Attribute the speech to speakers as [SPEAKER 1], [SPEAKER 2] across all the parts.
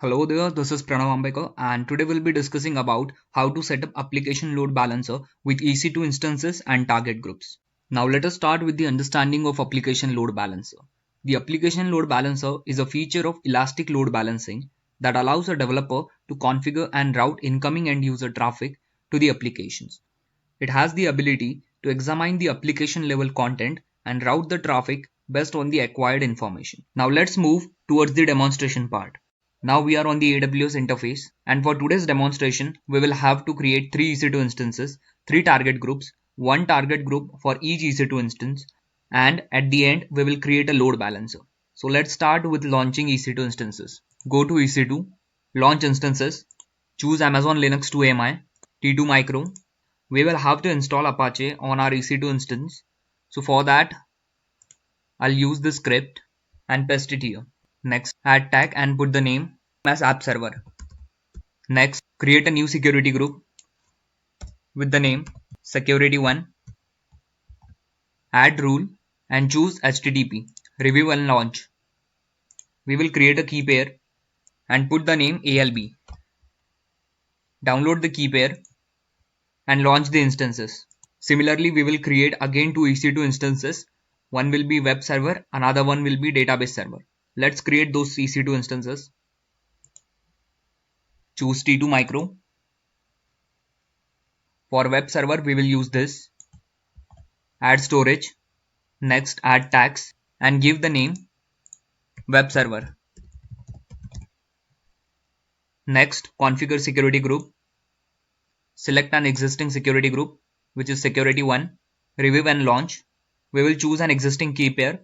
[SPEAKER 1] Hello there, this is Pranav Ambekar and today we'll be discussing about how to set up application load balancer with EC2 instances and target groups. Now let us start with the understanding of application load balancer. The application load balancer is a feature of elastic load balancing that allows a developer to configure and route incoming end user traffic to the applications. It has the ability to examine the application level content and route the traffic based on the acquired information. Now let's move towards the demonstration part. Now we are on the AWS interface, and for today's demonstration we will have to create 3 EC2 instances, 3 target groups, 1 target group for each EC2 instance, and at the end we will create a load balancer. So let's start with launching EC2 instances. Go to EC2, launch instances, choose Amazon Linux 2 AMI, T2 Micro. We will have to install Apache on our EC2 instance. So for that I'll use the script and paste it here. Next, add tag and put the name as app server. Next, create a new security group with the name security1. Add rule and choose HTTP. Review and launch. We will create a key pair and put the name ALB. Download the key pair and launch the instances. Similarly, we will create again 2 EC2 instances. One will be web server, another one will be database server. Let's create those EC2 instances. Choose T2 Micro. For web server, we will use this. Add storage. Next, add tags and give the name web server. Next, configure security group. Select an existing security group, which is security1. Review and launch. We will choose an existing key pair.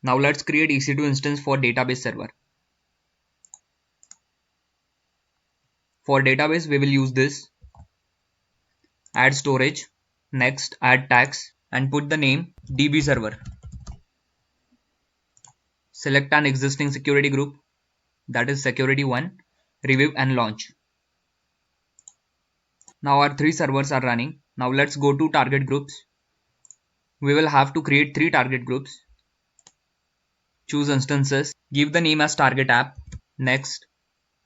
[SPEAKER 1] Now let's create EC2 instance for database server. For database, we will use this. Add storage. Next, add tags and put the name DB server. Select an existing security group, that is security1. Review and launch. Now our 3 servers are running. Now let's go to target groups. We will have to create 3 target groups. Choose instances. Give the name as target app. Next,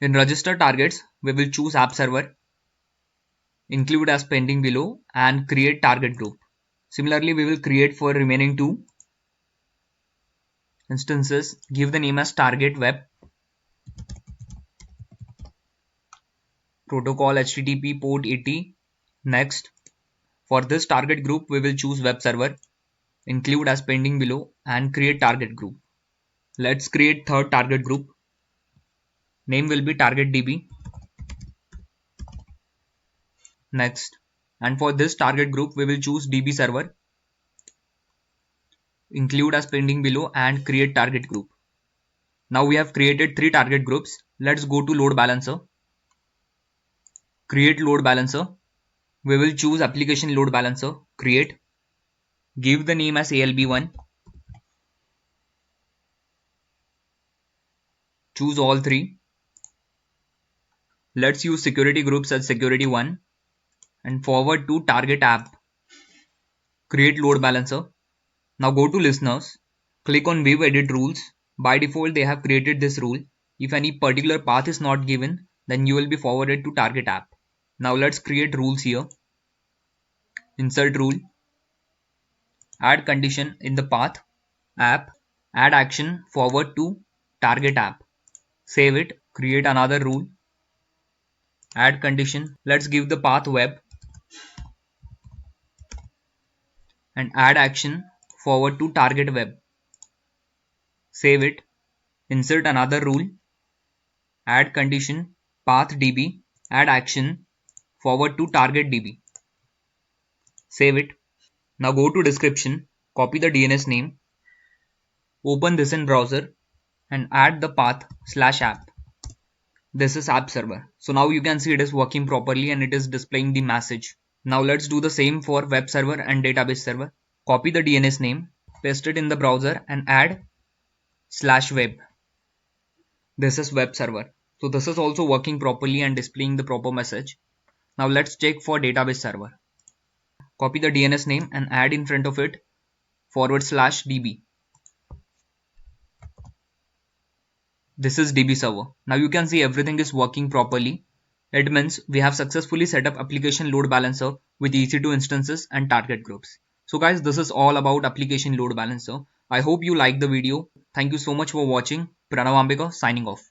[SPEAKER 1] in register targets, we will choose app server. Include as pending below and create target group. Similarly, we will create for remaining 2 instances. Give the name as target web. Protocol HTTP port 80. Next, for this target group, we will choose web server. Include as pending below and create target group. Let's create third target group. Name will be target DB. Next, and for this target group we will choose DB server. Include as pending below and create target group. Now we have created 3 target groups. Let's go to load balancer. Create load balancer. We will choose application load balancer. Create. Give the name as ALB1. Choose all 3. Let's use security groups as security1 and forward to target app. Create load balancer. Now go to listeners. Click on view edit rules. By default they have created this rule. If any particular path is not given, then you will be forwarded to target app. Now let's create rules here. Insert rule. Add condition in the path app. Add action forward to target app. Save it. Create another rule. Add condition. Let's give the path web. And add action forward to target web. Save it. Insert another rule. Add condition path DB. Add action forward to target DB. Save it. Now go to description. Copy the DNS name. Open this in browser and add the path /app. This is app server. So now you can see it is working properly and it is displaying the message. Now let's do the same for web server and database server. Copy the DNS name, paste it in the browser and add /web. This is web server. So this is also working properly and displaying the proper message. Now let's check for database server. Copy the DNS name and add in front of it /DB. This is DB server. Now you can see everything is working properly. It means we have successfully set up application load balancer with EC2 instances and target groups. So guys, this is all about application load balancer. I hope you liked the video. Thank you so much for watching. Pranav Ambekar signing off.